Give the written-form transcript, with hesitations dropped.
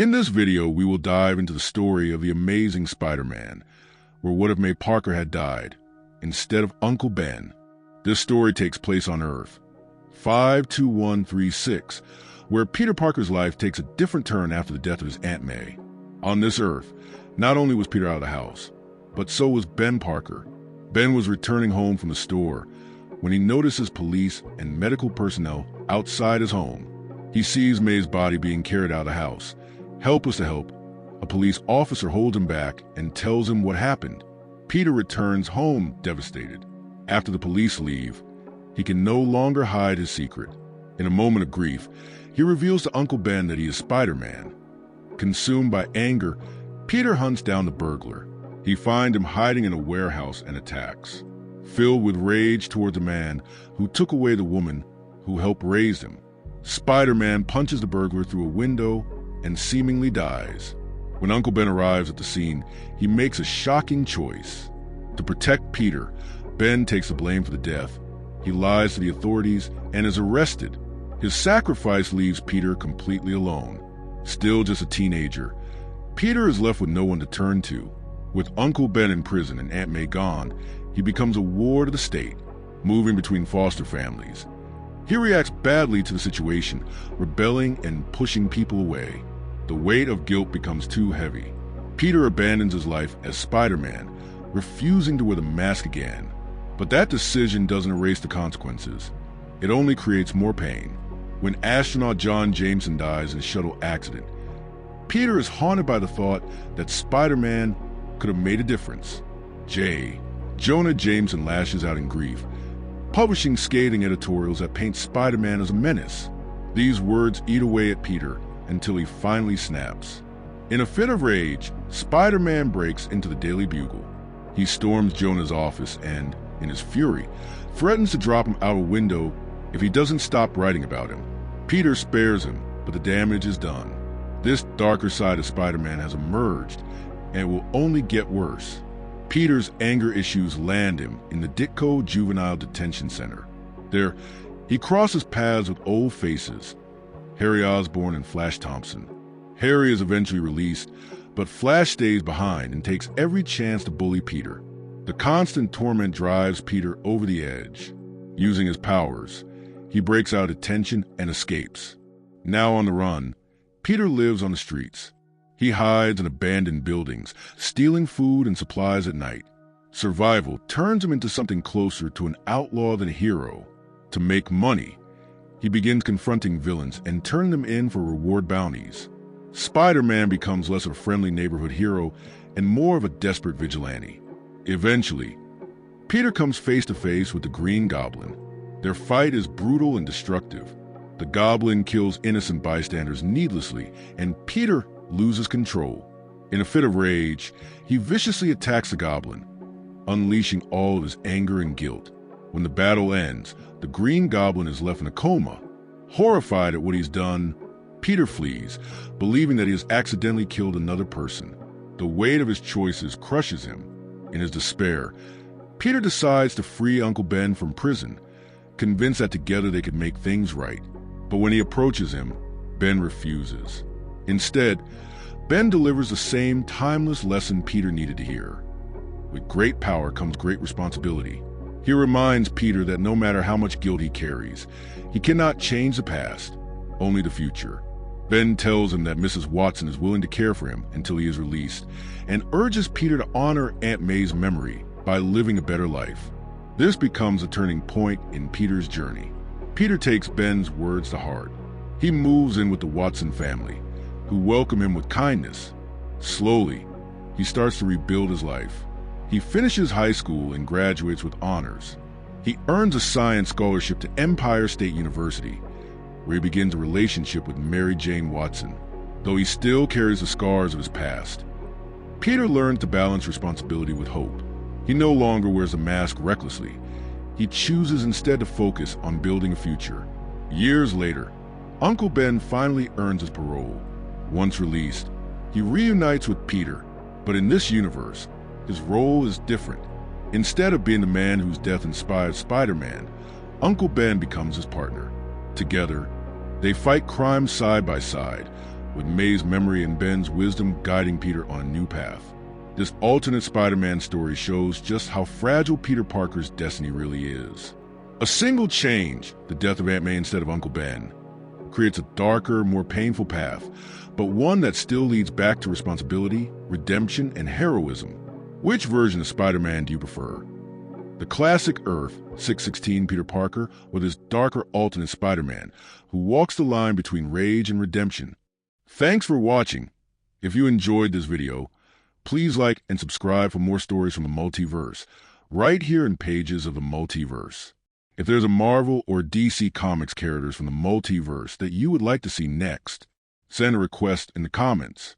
In this video, we will dive into the story of the amazing Spider-Man, where what if May Parker had died instead of Uncle Ben. This story takes place on Earth-52136, where Peter Parker's life takes a different turn after the death of his Aunt May. On this Earth, not only was Peter out of the house, but so was Ben Parker. Ben was returning home from the store when he notices police and medical personnel outside his home. He sees May's body being carried out of the house. Helpless to help, a police officer holds him back and tells him what happened. Peter returns home devastated. After the police leave, he can no longer hide his secret. In a moment of grief, he reveals to Uncle Ben that he is Spider-Man. Consumed by anger, Peter hunts down the burglar. He finds him hiding in a warehouse and attacks. Filled with rage toward the man who took away the woman who helped raise him, Spider-Man punches the burglar through a window and seemingly dies. When Uncle Ben arrives at the scene, he makes a shocking choice. To protect Peter, Ben takes the blame for the death. He lies to the authorities and is arrested. His sacrifice leaves Peter completely alone. Still just a teenager, Peter is left with no one to turn to. With Uncle Ben in prison and Aunt May gone, he becomes a ward of the state, moving between foster families. He reacts badly to the situation, rebelling and pushing people away. The weight of guilt becomes too heavy. Peter abandons his life as Spider-Man, refusing to wear the mask again. But that decision doesn't erase the consequences. It only creates more pain. When astronaut John Jameson dies in a shuttle accident, Peter is haunted by the thought that Spider-Man could have made a difference. Jonah Jameson lashes out in grief, publishing scathing editorials that paint Spider-Man as a menace. These words eat away at Peter until he finally snaps. In a fit of rage, Spider-Man breaks into the Daily Bugle. He storms Jonah's office and, in his fury, threatens to drop him out a window if he doesn't stop writing about him. Peter spares him, but the damage is done. This darker side of Spider-Man has emerged, and it will only get worse. Peter's anger issues land him in the Ditko Juvenile Detention Center. There, he crosses paths with old faces, Harry Osborn and Flash Thompson. Harry is eventually released, but Flash stays behind and takes every chance to bully Peter. The constant torment drives Peter over the edge. Using his powers, he breaks out of detention and escapes. Now on the run, Peter lives on the streets. He hides in abandoned buildings, stealing food and supplies at night. Survival turns him into something closer to an outlaw than a hero. To make money, he begins confronting villains and turning them in for reward bounties. Spider-Man becomes less of a friendly neighborhood hero and more of a desperate vigilante. Eventually, Peter comes face to face with the Green Goblin. Their fight is brutal and destructive. The Goblin kills innocent bystanders needlessly, and Peter loses control. In a fit of rage, he viciously attacks the Goblin, unleashing all of his anger and guilt. When the battle ends, the Green Goblin is left in a coma. Horrified at what he's done, Peter flees, believing that he has accidentally killed another person. The weight of his choices crushes him. In his despair, Peter decides to free Uncle Ben from prison, convinced that together they could make things right. But when he approaches him, Ben refuses. Instead, Ben delivers the same timeless lesson Peter needed to hear. With great power comes great responsibility. He reminds Peter that no matter how much guilt he carries, he cannot change the past, only the future. Ben tells him that Mrs. Watson is willing to care for him until he is released, and urges Peter to honor Aunt May's memory by living a better life. This becomes a turning point in Peter's journey. Peter takes Ben's words to heart. He moves in with the Watson family, who welcome him with kindness. Slowly, he starts to rebuild his life. He finishes high school and graduates with honors. He earns a science scholarship to Empire State University, where he begins a relationship with Mary Jane Watson, though he still carries the scars of his past. Peter learns to balance responsibility with hope. He no longer wears a mask recklessly. He chooses instead to focus on building a future. Years later, Uncle Ben finally earns his parole. Once released, he reunites with Peter, but in this universe, his role is different. Instead of being the man whose death inspired Spider-Man, Uncle Ben becomes his partner. Together, they fight crime side by side, with May's memory and Ben's wisdom guiding Peter on a new path. This alternate Spider-Man story shows just how fragile Peter Parker's destiny really is. A single change, the death of Aunt May instead of Uncle Ben, creates a darker, more painful path, but one that still leads back to responsibility, redemption, and heroism. Which version of Spider-Man do you prefer? The classic Earth-52136 Peter Parker, or this darker alternate Spider-Man, who walks the line between rage and redemption? Thanks for watching. If you enjoyed this video, please like and subscribe for more stories from the multiverse, right here in Pages of the Multiverse. If there's a Marvel or DC Comics characters from the multiverse that you would like to see next, send a request in the comments.